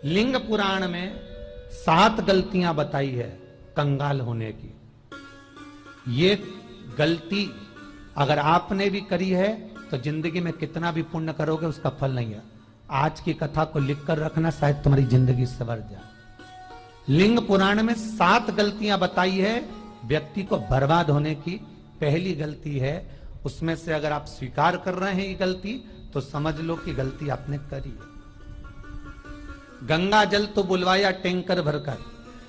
लिंग पुराण में 7 गलतियां बताई है कंगाल होने की। ये गलती अगर आपने भी करी है तो जिंदगी में कितना भी पुण्य करोगे उसका फल नहीं है। आज की कथा को लिखकर रखना, शायद तुम्हारी जिंदगी संवर जाए। लिंग पुराण में 7 गलतियां बताई है व्यक्ति को बर्बाद होने की। पहली गलती है, उसमें से अगर आप स्वीकार कर रहे हैं ये गलती तो समझ लो कि गलती आपने करी है। गंगा जल तो बुलवाया टैंकर भरकर,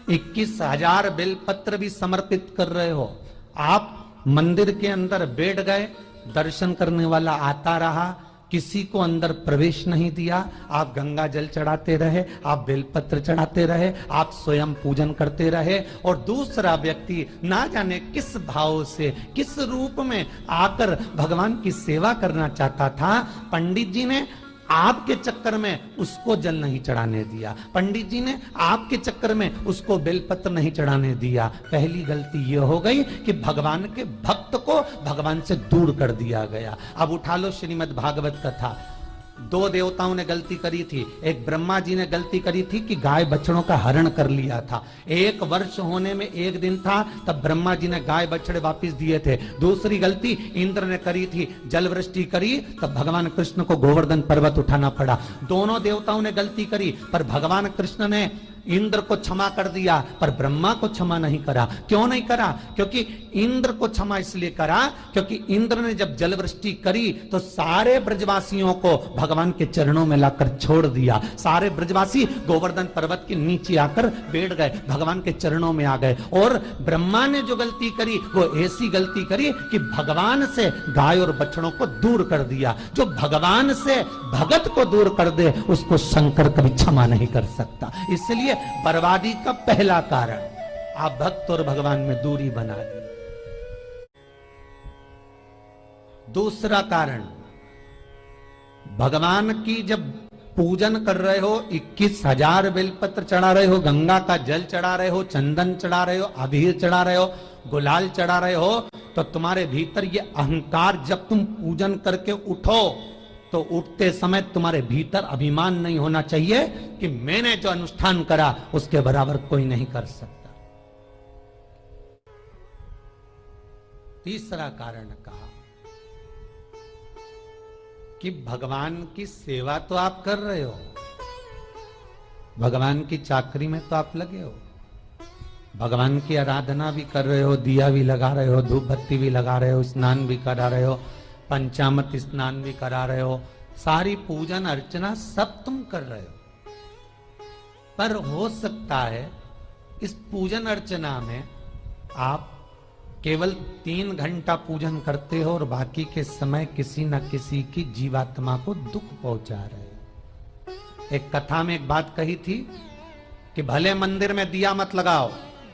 21,000 बेलपत्र भी समर्पित कर रहे हो। आप मंदिर के अंदर बैठ गए, दर्शन करने वाला आता रहा, किसी को अंदर प्रवेश नहीं दिया। आप गंगा जल चढ़ाते रहे, आप बेलपत्र चढ़ाते रहे, आप स्वयं पूजन करते रहे, और दूसरा व्यक्ति ना जाने किस भाव से, किस रूप में आकर भगवान की सेवा करना चाहता था। पंडित जी ने आपके चक्कर में उसको जल नहीं चढ़ाने दिया, पंडित जी ने आपके चक्कर में उसको बेलपत्र नहीं चढ़ाने दिया। पहली गलती यह हो गई कि भगवान के भक्त को भगवान से दूर कर दिया गया। अब उठा लो श्रीमद् भागवत कथा। 2 देवताओं ने गलती करी थी। एक ब्रह्मा जी ने गलती करी थी कि गाय बछड़ों का हरण कर लिया था। 1 वर्ष होने में 1 दिन था तब ब्रह्मा जी ने गाय बछड़े वापस दिए थे। दूसरी गलती इंद्र ने करी थी, जल वृष्टि करी तब भगवान कृष्ण को गोवर्धन पर्वत उठाना पड़ा। दोनों देवताओं ने गलती करी, पर भगवान कृष्ण ने इंद्र को क्षमा कर दिया पर ब्रह्मा को क्षमा नहीं करा। क्यों नहीं करा? क्योंकि इंद्र को क्षमा इसलिए करा क्योंकि इंद्र ने जब जल वृष्टि करी तो सारे ब्रजवासियों को भगवान के चरणों में लाकर छोड़ दिया। सारे ब्रजवासी गोवर्धन पर्वत के नीचे आकर बैठ गए, भगवान के चरणों में आ गए। और ब्रह्मा ने जो गलती करी वो ऐसी गलती करी कि भगवान से गाय और बछड़ों को दूर कर दिया। जो भगवान से भगत को दूर कर दे उसको शंकर कभी क्षमा नहीं कर सकता। इसलिए बर्बादी का पहला कारण आप भक्त और भगवान में दूरी बना दी। दूसरा कारण, भगवान की जब पूजन कर रहे हो, 21,000 बेलपत्र चढ़ा रहे हो, गंगा का जल चढ़ा रहे हो, चंदन चढ़ा रहे हो, अबीर चढ़ा रहे हो, गुलाल चढ़ा रहे हो, तो तुम्हारे भीतर ये अहंकार, जब तुम पूजन करके उठो तो उठते समय तुम्हारे भीतर अभिमान नहीं होना चाहिए कि मैंने जो अनुष्ठान करा उसके बराबर कोई नहीं कर सकता। तीसरा कारण कहा कि भगवान की सेवा तो आप कर रहे हो, भगवान की चाकरी में तो आप लगे हो, भगवान की आराधना भी कर रहे हो, दिया भी लगा रहे हो, धूप बत्ती भी लगा रहे हो, स्नान भी करा रहे हो, पंचामृत स्नान भी करा रहे हो, सारी पूजन अर्चना सब तुम कर रहे हो। पर हो सकता है इस पूजन अर्चना में आप केवल 3 घंटा पूजन करते हो और बाकी के समय किसी न किसी की जीवात्मा को दुख पहुंचा रहे हो। एक कथा में एक बात कही थी कि भले मंदिर में दिया मत लगाओ,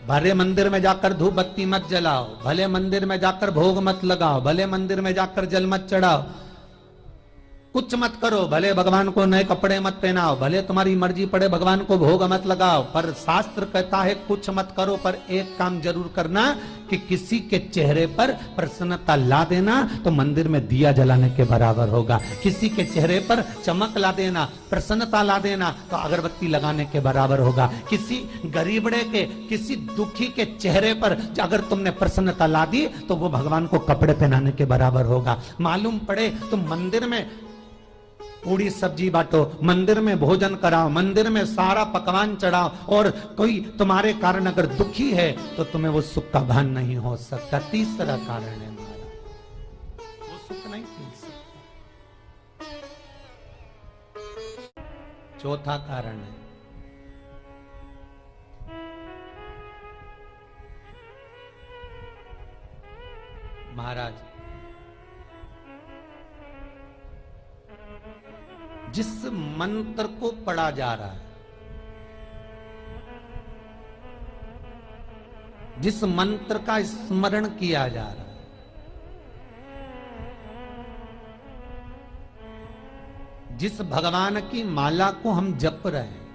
भले मंदिर में जाकर धूप बत्ती मत जलाओ, भले मंदिर में जाकर भोग मत लगाओ, भले मंदिर में जाकर जल मत चढ़ाओ, कुछ मत करो, भले भगवान को नए कपड़े मत पहनाओ, भले तुम्हारी मर्जी पड़े भगवान को भोग मत लगाओ, पर शास्त्र कहता है कुछ मत करो, पर एक काम जरूर करना कि किसी के चेहरे पर प्रसन्नता ला देना तो मंदिर में दिया जलाने के बराबर होगा। किसी के चेहरे पर चमक ला देना, प्रसन्नता ला देना तो अगरबत्ती लगाने के बराबर होगा। किसी गरीबड़े के, किसी दुखी के चेहरे पर अगर तुमने प्रसन्नता ला दी तो वो भगवान को कपड़े पहनाने के बराबर होगा। मालूम पड़े तुम मंदिर में पूरी सब्जी बांटो, मंदिर में भोजन कराओ, मंदिर में सारा पकवान चढ़ाओ, और कोई तुम्हारे कारण अगर दुखी है तो तुम्हें वो सुख का भान नहीं हो सकता। तीसरा कारण है हमारा, वो सुख नहीं मिल सकता। चौथा कारण है महाराज, जिस मंत्र को पढ़ा जा रहा है, जिस मंत्र का स्मरण किया जा रहा है, जिस भगवान की माला को हम जप रहे हैं,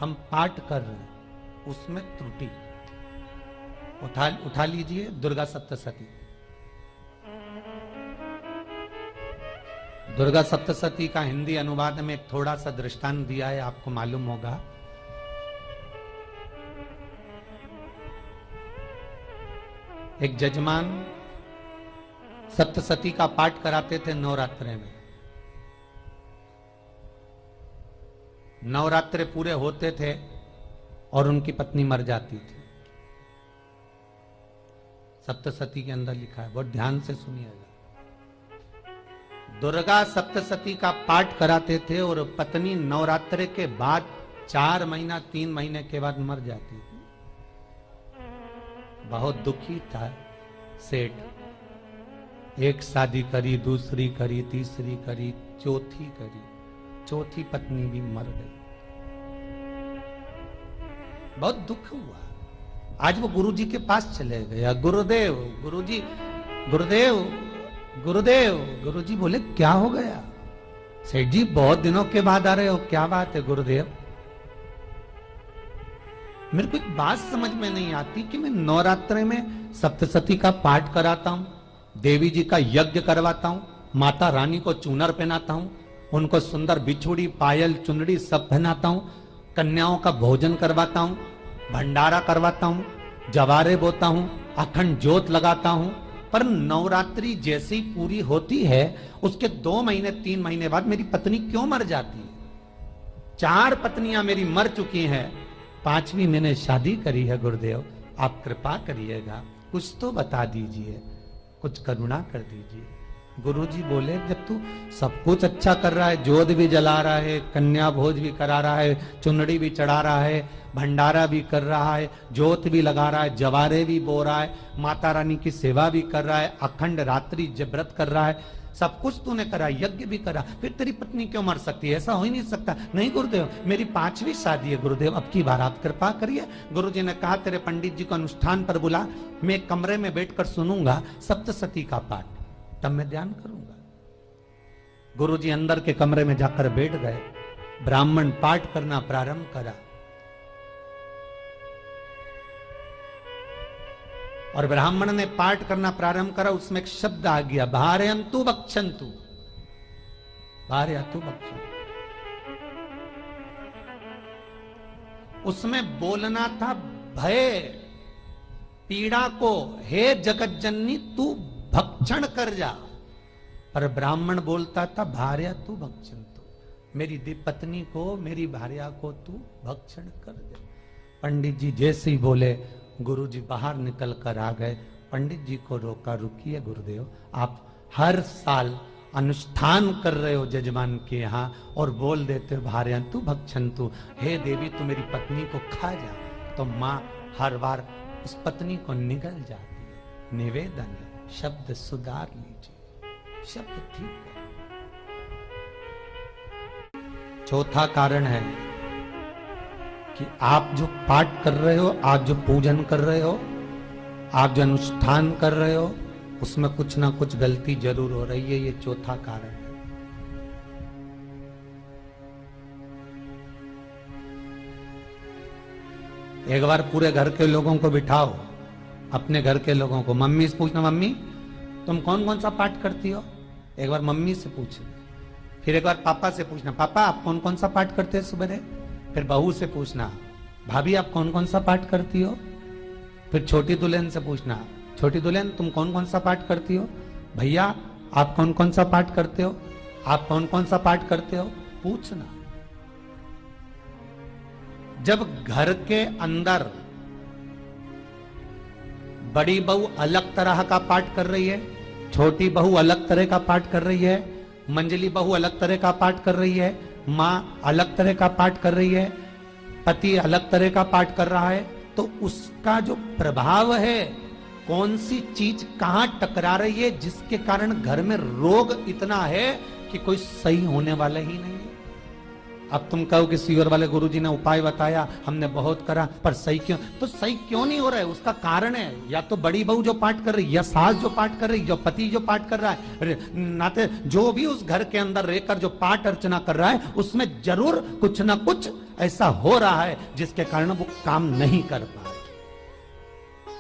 हम पाठ कर रहे हैं, उसमें त्रुटि। उठा लीजिए दुर्गा सप्तशती। दुर्गा सप्तशती का हिंदी अनुवाद में एक थोड़ा सा दृष्टांत दिया है, आपको मालूम होगा। एक जजमान सप्तशती का पाठ कराते थे नवरात्रे में। नवरात्रे पूरे होते थे और उनकी पत्नी मर जाती थी। सप्तशती के अंदर लिखा है, बहुत ध्यान से सुनिएगा। दुर्गा सप्तशती का पाठ कराते थे और पत्नी नवरात्रे के बाद 4 महीना 3 महीने के बाद मर जाती थी। बहुत दुखी था सेठ। एक शादी करी, दूसरी करी, तीसरी करी, चौथी करी, चौथी पत्नी भी मर गई। बहुत दुख हुआ। आज वो गुरुजी के पास चले गया, गुरुदेव, गुरुजी, गुरुदेव, गुरुदेव। गुरुजी बोले क्या हो गया? सेठ जी बहुत दिनों के बाद आ रहे हो, क्या बात है गुरुदेव? मेरे को एक बात समझ में नहीं आती कि मैं नवरात्रे में सप्तशती का पाठ कराता हूं, देवी जी का यज्ञ करवाता हूं, माता रानी को चूनर पहनाता हूं, उनको सुंदर बिछुड़ी, पायल, चुनरी सब पहनाता हूं, कन्याओं का भोजन करवाता हूं, भंडारा करवाता हूं, जवारे बोता हूं, अखंड ज्योत लगाता हूं, पर नवरात्रि जैसे ही पूरी होती है उसके 2 महीने 3 महीने बाद मेरी पत्नी क्यों मर जाती है? 4 पत्नियां मेरी मर चुकी हैं, 5वीं मैंने शादी करी है। गुरुदेव आप कृपा करिएगा, कुछ तो बता दीजिए, कुछ करुणा कर दीजिए। गुरुजी बोले जब तू सब कुछ अच्छा कर रहा है, जोत भी जला रहा है, कन्या भोज भी करा रहा है, चुनड़ी भी चढ़ा रहा है, भंडारा भी कर रहा है, जोत भी लगा रहा है, जवारे भी बो रहा है, माता रानी की सेवा भी कर रहा है, अखंड रात्रि व्रत कर रहा है, सब कुछ तूने करा, यज्ञ भी करा, फिर तेरी पत्नी क्यों मर सकती है? ऐसा हो ही नहीं सकता। नहीं गुरुदेव मेरी 5वीं शादी है गुरुदेव, अब की बार आप कृपा करिए। गुरुजी ने कहा तेरे पंडित जी को अनुष्ठान पर बुला, मैं कमरे में बैठकर सुनूंगा सप्तशती का पाठ, तब मैं ध्यान करूंगा। गुरुजी अंदर के कमरे में जाकर बैठ गए, ब्राह्मण पाठ करना प्रारंभ करा और ब्राह्मण ने पाठ करना प्रारंभ करा। उसमें एक शब्द आ गया, भारयंतु भक्षन्तु, भारयंतु भक्षन्तु। उसमें बोलना था भय, पीड़ा को, हे जगत जननी तू भक्षण कर जा, पर ब्राह्मण बोलता था भार्या तू भक्षन्तु, मेरी पत्नी को, मेरी भार्या को तू भक्षण कर दे। पंडित जी जैसे ही बोले गुरुजी बाहर निकल कर आ गए। पंडित जी को रोका, रुकिए गुरुदेव, आप हर साल अनुष्ठान कर रहे हो जजमान के यहाँ और बोल देते हो भार्यंतु भक्षन्तु, हे देवी तू मेरी पत्नी को खा जा, तो माँ हर बार उस पत्नी को निगल जाती है। निवेदन है, शब्द सुधार लीजिए, शब्द ठीक है। चौथा कारण है कि आप जो पाठ कर रहे हो, आप जो पूजन कर रहे हो, आप जो अनुष्ठान कर रहे हो, उसमें कुछ ना कुछ गलती जरूर हो रही है। ये चौथा कारण है। एक बार पूरे घर के लोगों को बिठाओ, अपने घर के लोगों को, मम्मी से पूछना मम्मी तुम कौन कौन सा पाठ करती हो? एक बार मम्मी से पूछना, फिर एक बार पापा से पूछना, पापा आप कौन कौन सा पाठ करते हैं सुबह? फिर बहू से पूछना, भाभी आप कौन कौन सा पाठ करती हो? फिर छोटी दुल्हन से पूछना, छोटी दुल्हन तुम कौन कौन सा पाठ करती हो? भैया आप कौन कौन सा पाठ करते हो? आप कौन कौन सा पाठ करते हो? पूछना। जब घर के अंदर बड़ी बहू अलग तरह का पाठ कर रही है, छोटी बहू अलग तरह का पाठ कर रही है, मंजली बहू अलग तरह का पाठ कर रही है, माँ अलग तरह का पाठ कर रही है, पति अलग तरह का पाठ कर रहा है, तो उसका जो प्रभाव है, कौन सी चीज कहां टकरा रही है जिसके कारण घर में रोग इतना है कि कोई सही होने वाला ही नहीं है। अब तुम कहो कि सीवर वाले गुरुजी ने उपाय बताया, हमने बहुत करा, पर सही क्यों? तो सही क्यों नहीं हो रहा है? उसका कारण है या तो बड़ी बहू जो पाठ कर रही, या सास जो पाठ कर रही, जो पति जो पाठ कर रहा है, नाते जो भी उस घर के अंदर रहकर जो पाठ अर्चना कर रहा है, उसमें जरूर कुछ ना कुछ ऐसा हो रहा है जिसके कारण वो काम नहीं कर पा रहे।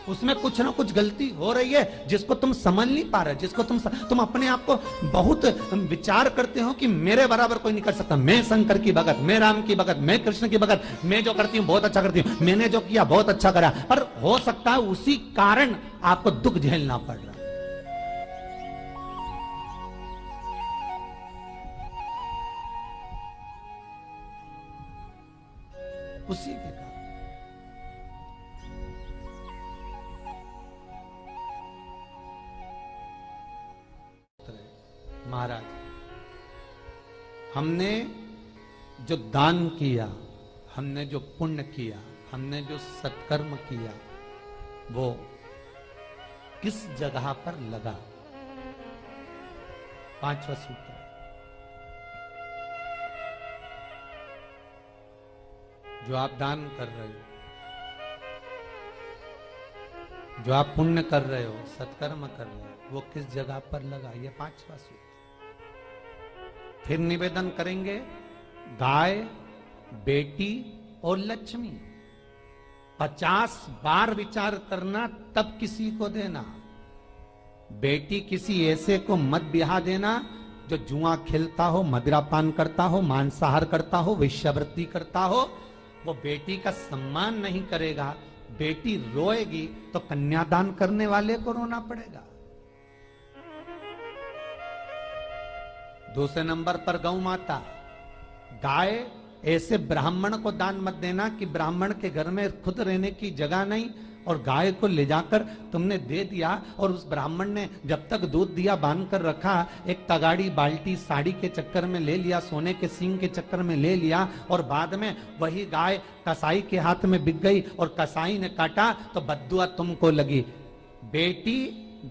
उसमें कुछ ना कुछ गलती हो रही है जिसको तुम समझ नहीं पा रहे, जिसको तुम अपने आप को बहुत विचार करते हो कि मेरे बराबर कोई नहीं कर सकता, मैं शंकर की भगत, मैं राम की भगत, मैं कृष्ण की भगत, मैं जो करती हूँ बहुत अच्छा करती हूँ, मैंने जो किया बहुत अच्छा करा। पर हो सकता है उसी कारण आपको दुख झेलना पड़ रहा, उसी के कारण। महाराज, हमने जो दान किया, हमने जो पुण्य किया, हमने जो सत्कर्म किया, वो किस जगह पर लगा? पांचवा सूत्र, जो आप दान कर रहे हो, जो आप पुण्य कर रहे हो, सत्कर्म कर रहे हो, वो किस जगह पर लगा? ये पांचवा सूत्र। फिर निवेदन करेंगे, गाय, बेटी और लक्ष्मी 50 बार विचार करना, तब किसी को देना। बेटी किसी ऐसे को मत ब्याह देना जो जुआ खेलता हो, मदिरापान करता हो, मांसाहार करता हो, वेश्यावृत्ति करता हो। वो बेटी का सम्मान नहीं करेगा, बेटी रोएगी तो कन्यादान करने वाले को रोना पड़ेगा। दूसरे नंबर पर गौ माता, गाय ऐसे ब्राह्मण को दान मत देना कि ब्राह्मण के घर में खुद रहने की जगह नहीं और गाय को ले जाकर तुमने दे दिया और उस ब्राह्मण ने जब तक दूध दिया बांध कर रखा, एक तगाड़ी बाल्टी साड़ी के चक्कर में ले लिया, सोने के सींग के चक्कर में ले लिया और बाद में वही गाय कसाई के हाथ में बिक गई और कसाई ने काटा तो बद्दुआ तुमको लगी। बेटी,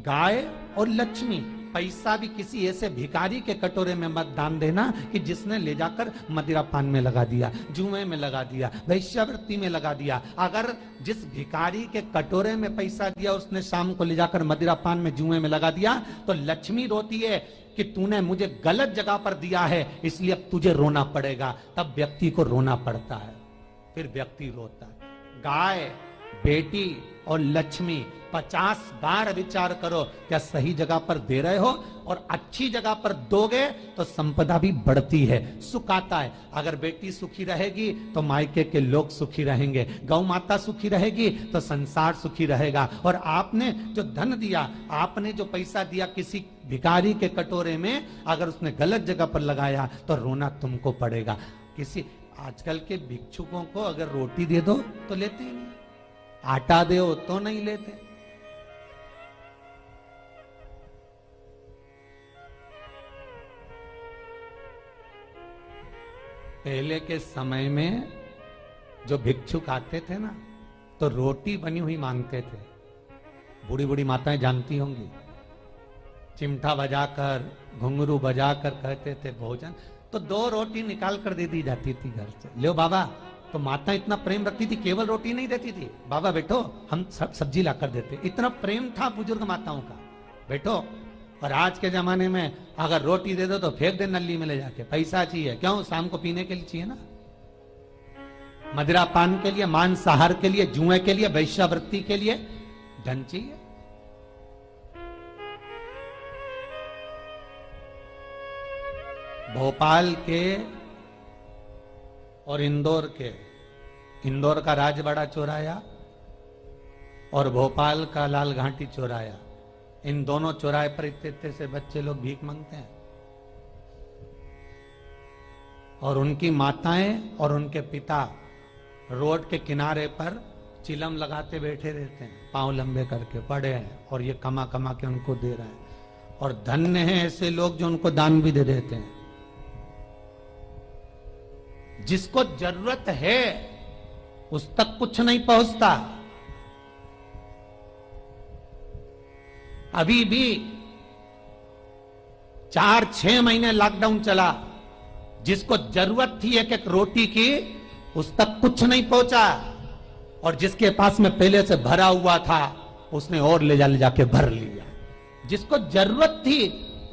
गाय और लक्ष्मी, पैसा भी किसी ऐसे भिखारी के कटोरे में मत दान देना कि जिसने ले जाकर मदिरा पान में लगा दिया, जुए में लगा दिया, वैश्यावृत्ति में लगा दिया। अगर जिस भिखारी के कटोरे में पैसा दिया उसने शाम को ले जाकर मदिरा पान में, जुए में लगा दिया, तो लक्ष्मी रोती है कि तूने मुझे गलत जगह पर दिया है, इसलिए अब तुझे रोना पड़ेगा। तब व्यक्ति को रोना पड़ता है, फिर व्यक्ति रोता है। गाय, बेटी और लक्ष्मी 50 बार विचार करो, क्या सही जगह पर दे रहे हो? और अच्छी जगह पर दोगे तो संपदा भी बढ़ती है, सुख आता है। अगर बेटी सुखी रहेगी तो मायके के लोग सुखी रहेंगे, गौ माता सुखी रहेगी तो संसार सुखी रहेगा। और आपने जो धन दिया, आपने जो पैसा दिया किसी भिखारी के कटोरे में, अगर उसने गलत जगह पर लगाया तो रोना तुमको पड़ेगा। किसी आजकल के भिक्षुकों को अगर रोटी दे दो तो लेते ही नहीं, आटा दो तो नहीं लेते। पहले के समय में जो भिक्षुक आते थे ना, तो रोटी बनी हुई मांगते थे। बूढ़ी बूढ़ी माताएं जानती होंगी, चिमटा बजाकर, घुंघरू बजाकर कहते थे भोजन, तो 2 रोटी निकाल कर दे दी जाती थी घर से। लो बाबा, तो माता इतना प्रेम रखती थी, केवल रोटी नहीं देती थी, बाबा बैठो हम सब सब्जी ला कर देते। इतना प्रेम था बुजुर्ग माताओं का, बैठो। और आज के जमाने में अगर रोटी दे दो तो फेंक दे नली में ले जाके, पैसा चाहिए। क्यों? शाम को पीने के लिए चाहिए ना, मदिरा पान के लिए, मांसाहार के लिए, जुए के लिए, वैश्यावृत्ति के लिए धन चाहिए। भोपाल के और इंदौर के, इंदौर का राजवाड़ा चौराया और भोपाल का लाल घाटी चौराया, इन दोनों चौराहे पर इतने से बच्चे लोग भीख मांगते हैं और उनकी माताएं और उनके पिता रोड के किनारे पर चिलम लगाते बैठे रहते हैं, पांव लंबे करके पड़े हैं और ये कमा कमा के उनको दे रहे हैं। और धन्य हैं ऐसे लोग जो उनको दान भी दे देते हैं। जिसको जरूरत है उस तक कुछ नहीं पहुंचता। अभी भी 4-6 महीने लॉकडाउन चला, जिसको जरूरत थी एक एक रोटी की, उस तक कुछ नहीं पहुंचा। और जिसके पास में पहले से भरा हुआ था उसने और ले जाके भर लिया। जिसको जरूरत थी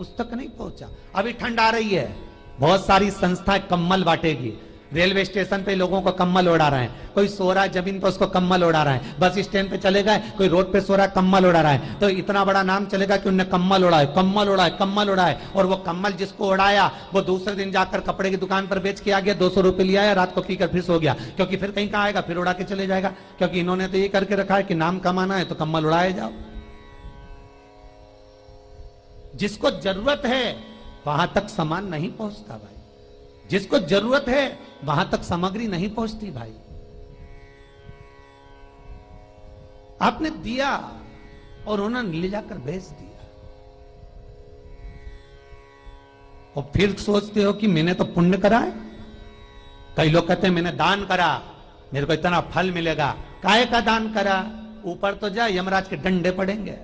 उस तक नहीं पहुंचा। अभी ठंड आ रही है, बहुत सारी संस्थाएं कंबल बांटेगी। रेलवे स्टेशन पे लोगों को कम्बल उड़ा रहे हैं, कोई सो रहा है जमीन पे उसको कम्बल उड़ा रहे हैं, बस स्टैंड पे चले गए कोई रोड पे सो रहा है कम्बल उड़ा रहा है, तो इतना बड़ा नाम चलेगा कि उनने कम्बल उड़ाए, कम्बल उड़ाए, कम्बल उड़ाए। और वो कम्बल जिसको उड़ाया वो दूसरे दिन जाकर कपड़े की दुकान पर बेच के आ गया, 200 रुपए लिया आया, रात को पीकर फिर सो गया, क्योंकि फिर कहीं कहाँ आएगा, फिर उड़ा के चले जाएगा, क्योंकि इन्होंने तो ये करके रखा है कि नाम कमाना है तो कम्बल उड़ाए जाओ। जिसको जरूरत है वहां तक सामान नहीं पहुंचता भाई, जिसको जरूरत है वहां तक सामग्री नहीं पहुंचती भाई। आपने दिया और उन्होंने ले जाकर बेच दिया, और फिर सोचते हो कि मैंने तो पुण्य करा है। कई लोग कहते हैं मैंने दान करा, मेरे को इतना फल मिलेगा। काहे का दान करा? ऊपर तो जा, यमराज के डंडे पड़ेंगे।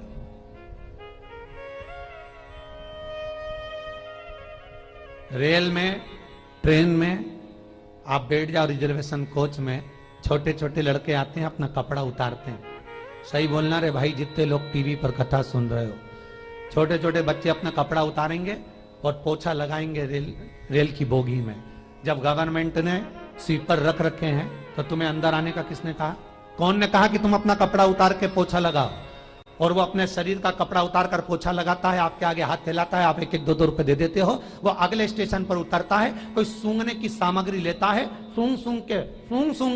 रेल में, ट्रेन में आप बैठ जाओ, रिजर्वेशन कोच में, छोटे छोटे लड़के आते हैं, अपना कपड़ा उतारते हैं। सही बोलना रे भाई, जितने लोग टीवी पर कथा सुन रहे हो, छोटे छोटे बच्चे अपना कपड़ा उतारेंगे और पोछा लगाएंगे रेल की बोगी में। जब गवर्नमेंट ने स्वीपर रख रखे हैं तो तुम्हें अंदर आने का किसने कहा? कौन ने कहा कि तुम अपना कपड़ा उतार के पोछा लगाओ? और वो अपने शरीर का कपड़ा उतार कर पोछा लगाता है, आपके आगे हाथ फैलाता है, आप 1-1, 2-2 रुपए दे देते हो। वो अगले स्टेशन पर उतरता है, कोई सूंघने की सामग्री लेता है, सूंघ सूंघ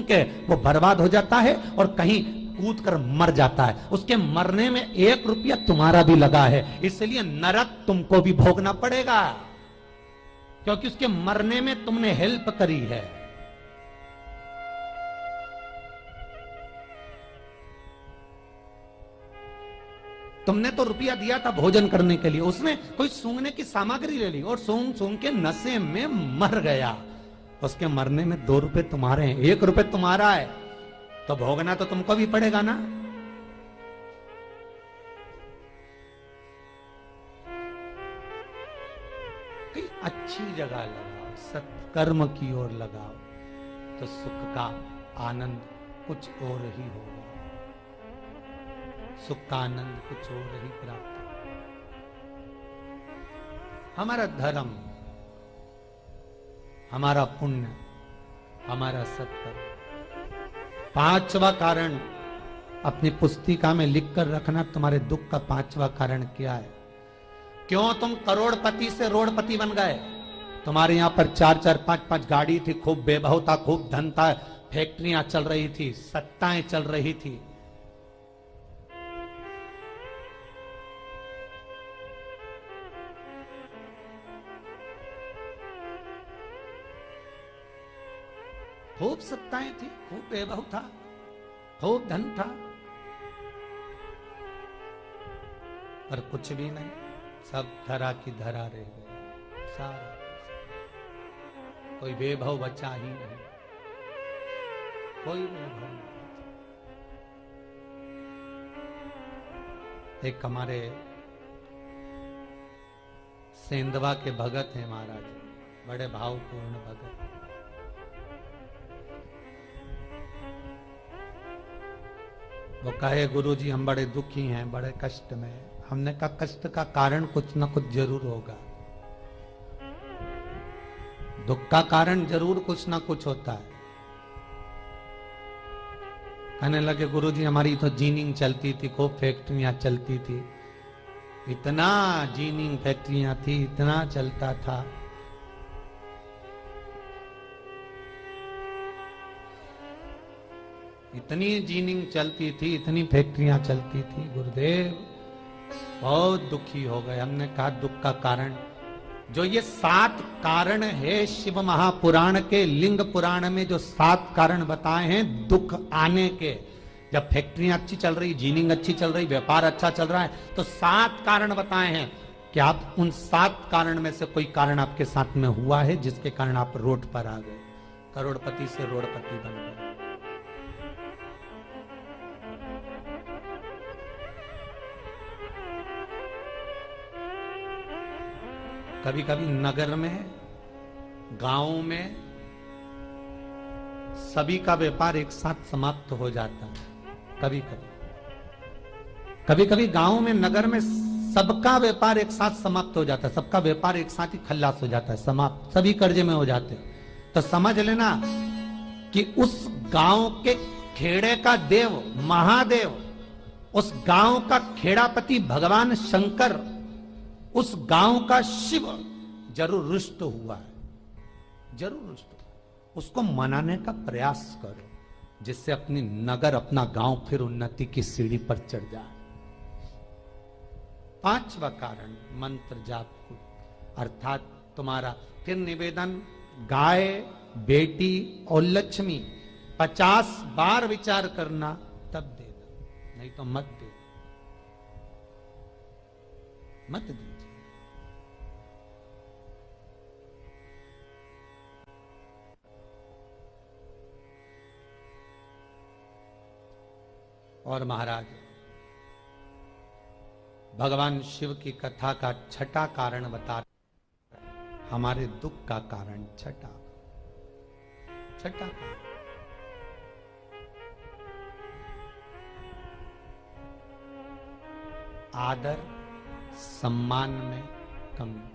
के वो बर्बाद हो जाता है और कहीं कूद कर मर जाता है। उसके मरने में 1 रुपया तुम्हारा भी लगा है, इसलिए नरक तुमको भी भोगना पड़ेगा, क्योंकि उसके मरने में तुमने हेल्प करी है। तुमने तो रुपया दिया था भोजन करने के लिए, उसने कोई सूंघने की सामग्री ले ली और सूंघ सूंघ के नशे में मर गया। उसके मरने में 2 रुपए तुम्हारे हैं, 1 रुपए तुम्हारा है, तो भोगना तो तुमको भी पड़ेगा ना। कहीं अच्छी जगह लगाओ, सत्कर्म की ओर लगाओ, तो सुख का आनंद कुछ और ही होगा, सुख का आनंद कुछ और ही प्राप्त होगा। हमारा धर्म, हमारा पुण्य, हमारा सत्कर्म। 5वां कारण अपनी पुस्तिका में लिखकर रखना, तुम्हारे दुख का 5वां कारण क्या है? क्यों तुम करोड़पति से रोड़पति बन गए? तुम्हारे यहां पर 4-4, 5-5 गाड़ी थी, खूब वैभव था, खूब धन था, फैक्ट्रियां चल रही थी, सत्ताएं चल रही थी। खूब सत्ताएं थी, खूब वैभव था, खूब धन था, पर कुछ भी नहीं, सब धरा की धरा रह गए। सारा कोई वैभव बचा ही नहीं, कोई वैभव नहीं। एक हमारे सेंधवा के भगत हैं महाराज, बड़े भावपूर्ण भगत। वो कहे गुरुजी हम बड़े दुखी हैं, बड़े कष्ट में। हमने कहा कष्ट का कारण कुछ ना कुछ जरूर होगा, दुख का कारण जरूर कुछ ना कुछ होता है। कहने लगे गुरुजी हमारी तो जीनिंग चलती थी, खूब फैक्ट्रियां चलती थी, इतना जीनिंग फैक्ट्रियां थी, इतना चलता था। इतनी जीनिंग चलती थी, इतनी फैक्ट्रियां चलती थी, गुरुदेव बहुत दुखी हो गए। हमने कहा दुख का कारण, जो ये 7 कारण है शिव महापुराण के, लिंग पुराण में जो 7 कारण बताए हैं दुख आने के, जब फैक्ट्रियां अच्छी चल रही, जीनिंग अच्छी चल रही, व्यापार अच्छा चल रहा है, तो 7 कारण बताए हैं कि आप उन 7 कारण में से कोई कारण आपके साथ में हुआ है जिसके कारण आप रोड पर आ गए, करोड़पति से रोडपति बन गए। कभी कभी नगर में, गांव में सभी का व्यापार एक साथ समाप्त हो जाता है। कभी कभी गांव में, नगर में सबका व्यापार एक साथ समाप्त हो जाता है, सबका व्यापार एक साथ ही खल्लास हो जाता है, समाप्त, सभी कर्जे में हो जाते हैं। तो समझ लेना कि उस गांव के खेड़े का देव महादेव, उस गांव का खेड़ापति भगवान शंकर, उस गांव का शिव जरूर रुष्ट हुआ है, जरूर रुष्ट हुआ। उसको मनाने का प्रयास करो जिससे अपनी नगर, अपना गांव फिर उन्नति की सीढ़ी पर चढ़ जाए। पांचवा कारण मंत्र जाप को, अर्थात तुम्हारा फिर निवेदन, गाय, बेटी और लक्ष्मी 50 बार विचार करना तब देना, नहीं तो मत दे, मत दीजिए। और महाराज भगवान शिव की कथा का छठा कारण बता, हमारे दुख का कारण छठा कारण आदर सम्मान में कमी।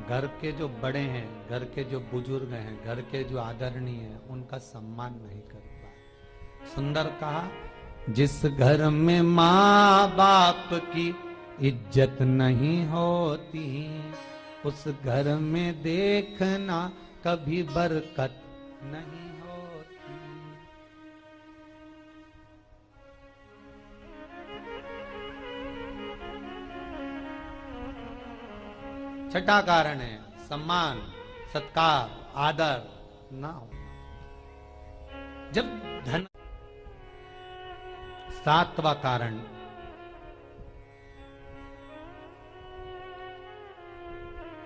घर के जो बड़े हैं, घर के जो बुजुर्ग हैं, घर के जो आदरणीय हैं, उनका सम्मान नहीं कर पाए। सुंदर कहा, जिस घर में माँ बाप की इज्जत नहीं होती, उस घर में देखना कभी बरकत नहीं होती। छठा कारण है सम्मान, सत्कार, आदर ना होना। जब धन, सातवां कारण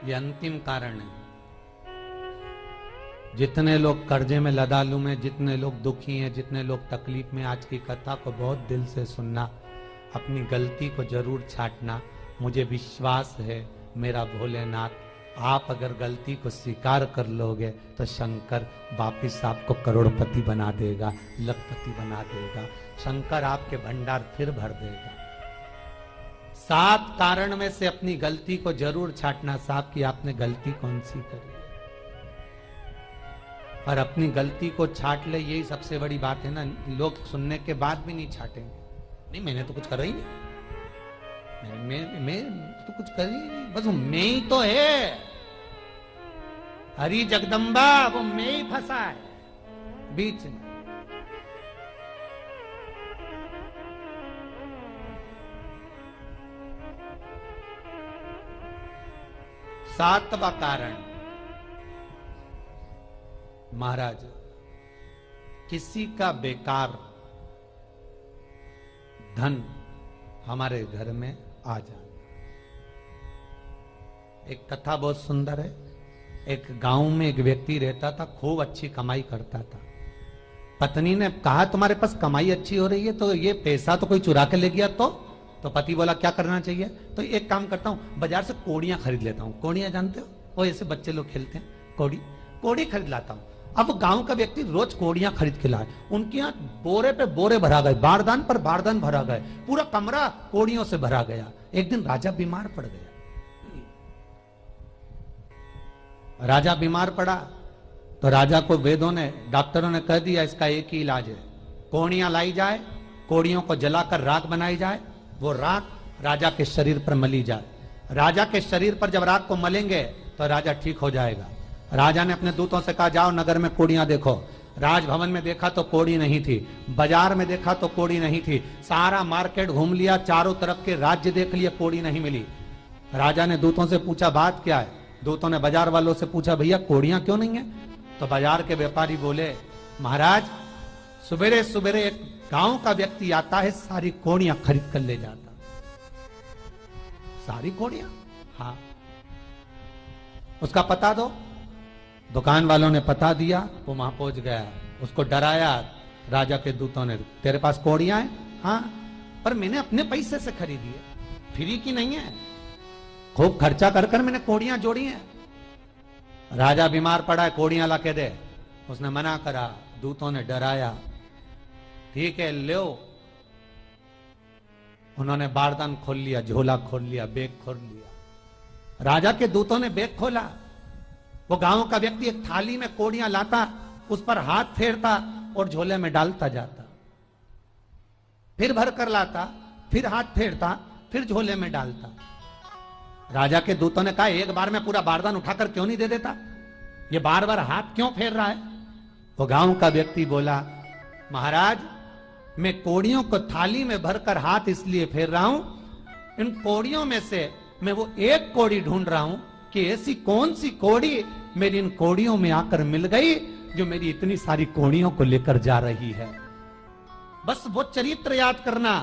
ये अंतिम कारण है। जितने लोग कर्जे में, लदालू में, जितने लोग दुखी हैं, जितने लोग तकलीफ में, आज की कथा को बहुत दिल से सुनना, अपनी गलती को जरूर छांटना। मुझे विश्वास है मेरा भोलेनाथ, आप अगर गलती को स्वीकार कर लोगे तो शंकर वापिस आपको करोड़पति बना देगा, लखपति बना देगा। शंकर आपके भंडार फिर भर देगा। 7 कारण में से अपनी गलती को जरूर छांटना साहब कि आपने गलती कौन सी करी, और अपनी गलती को छांट ले, यही सबसे बड़ी बात है ना। लोग सुनने के बाद भी नहीं छाटेंगे, नहीं मैंने तो कुछ करा ही नहीं, मैं तो कुछ कर ही नहीं, बस मैं ही तो है, हरी जगदम्बा वो मैं ही फंसा है बीच में। सातवां कारण महाराज, किसी का बेकार धन हमारे घर में आ जाना। एक कथा बहुत सुंदर है। एक गांव में एक व्यक्ति रहता था, खूब अच्छी कमाई करता था। पत्नी ने कहा तुम्हारे पास कमाई अच्छी हो रही है तो ये पैसा तो कोई चुरा के ले गया तो पति बोला क्या करना चाहिए, तो एक काम करता हूं, बाजार से कोड़ियां खरीद लेता हूं। कोड़ियां जानते हो, वो ऐसे बच्चे लोग खेलते हैं, कोड़ी खरीद लाता हूं। अब गांव का व्यक्ति रोज कोड़ियां खरीद के लाए, उनके यहाँ बोरे पे बोरे भरा गए, बारदान पर बारदान भरा गए, पूरा कमरा कोड़ियों से भरा गया। एक दिन राजा बीमार पड़ गया। राजा बीमार पड़ा तो राजा को वेदों ने, डॉक्टरों ने कह दिया इसका एक ही इलाज है, कोड़ियां लाई जाए, कोड़ियों को जलाकर राख बनाई जाए, वो राख राजा के शरीर पर मली जाए। राजा के शरीर पर जब राख को मलेंगे तो राजा ठीक हो जाएगा। राजा ने अपने दूतों से कहा जाओ नगर में कोड़ियां देखो। राजभवन में देखा तो कोड़ी नहीं थी, बाजार में देखा तो कोड़ी नहीं थी, सारा मार्केट घूम लिया, चारों तरफ के राज्य देख लिया, कोड़ी नहीं मिली। राजा ने दूतों से पूछा बात क्या है। दूतों ने बाजार वालों से पूछा भैया कोड़ियां क्यों नहीं है। तो बाजार के व्यापारी बोले महाराज सुबेरे सुबेरे एक गांव का व्यक्ति आता है, सारी कोड़ियां खरीद कर ले जाता। सारी कोड़ियां, हाँ उसका पता दो। दुकान वालों ने पता दिया, वो वहां पहुंच गया, उसको डराया। राजा के दूतों ने, तेरे पास कोड़ियां हैं? हाँ, पर मैंने अपने पैसे से खरीदी है, फ्री की नहीं है, खूब खर्चा कर कर मैंने कोड़ियां जोड़ी हैं। राजा बीमार पड़ा है, कोड़ियां ला के दे। उसने मना करा, दूतों ने डराया, ठीक है लो। उन्होंने बारदान खोल लिया, झोला खोल लिया, बैग खोल लिया। राजा के दूतों ने बैग खोला, वो गांव का व्यक्ति एक थाली में कोड़ियां लाता, उस पर हाथ फेरता और झोले में डालता जाता, फिर भर कर लाता, फिर हाथ फेरता, फिर झोले में डालता। राजा के दूतों ने कहा, एक बार में पूरा बारदान उठाकर क्यों नहीं दे देता, ये बार बार हाथ क्यों फेर रहा है? वो गांव का व्यक्ति बोला, महाराज मैं कोड़ियों को थाली में भरकर हाथ इसलिए फेर रहा हूं, इन कोड़ियों में से मैं वो एक कोड़ी ढूंढ रहा हूं कि ऐसी कौन सी कोड़ी मेरी इन कोड़ियों में आकर मिल गई जो मेरी इतनी सारी कोड़ियों को लेकर जा रही है। बस वो चरित्र याद करना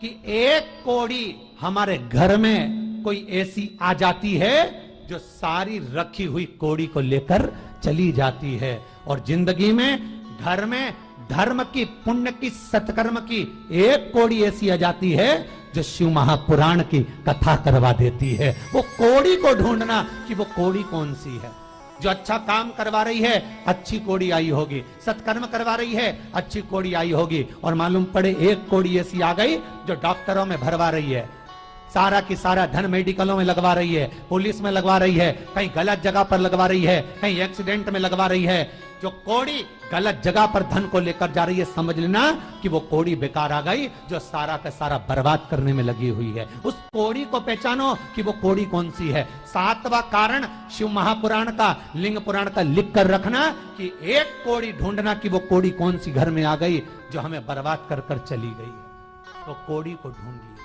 कि एक कोड़ी हमारे घर में कोई ऐसी आ जाती है जो सारी रखी हुई कोड़ी को लेकर चली जाती है। और जिंदगी में घर में धर्म की, पुण्य की, सत्कर्म की एक कोड़ी ऐसी आ जाती है जो शिव महापुराण की कथा करवा देती है। वो कोड़ी को ढूंढना कि वो कोड़ी कौन सी है। जो अच्छा काम करवा रही है अच्छी कोड़ी आई होगी, सत्कर्म करवा रही है अच्छी कोड़ी आई होगी, और मालूम पड़े एक कोड़ी ऐसी आ गई जो डॉक्टरों में भरवा रही है, सारा की सारा धन मेडिकलों में लगवा रही है, पुलिस में लगवा रही है, कहीं गलत जगह पर लगवा रही है, कहीं एक्सीडेंट में लगवा रही है। जो कोड़ी गलत जगह पर धन को लेकर जा रही है, समझ लेना कि वो कोड़ी बेकार आ गई जो सारा का सारा बर्बाद करने में लगी हुई है। उस कोड़ी को पहचानो कि वो कोड़ी कौन सी है। 7वां कारण शिव महापुराण का, लिंग पुराण का लिख कर रखना कि एक कोड़ी ढूंढना कि वो कोड़ी कौन सी घर में आ गई जो हमें बर्बाद कर कर चली गई। तो कोड़ी को ढूंढिए,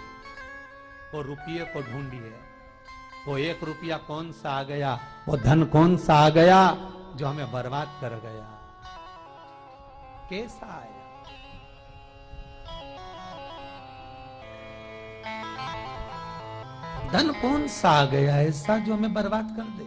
वो रुपये को ढूंढिए, वो 1 रुपया कौन सा आ गया, वो धन कौन सा आ गया जो हमें बर्बाद कर गया, कैसा आया। धन कौन सा आ गया ऐसा जो हमें बर्बाद कर दे।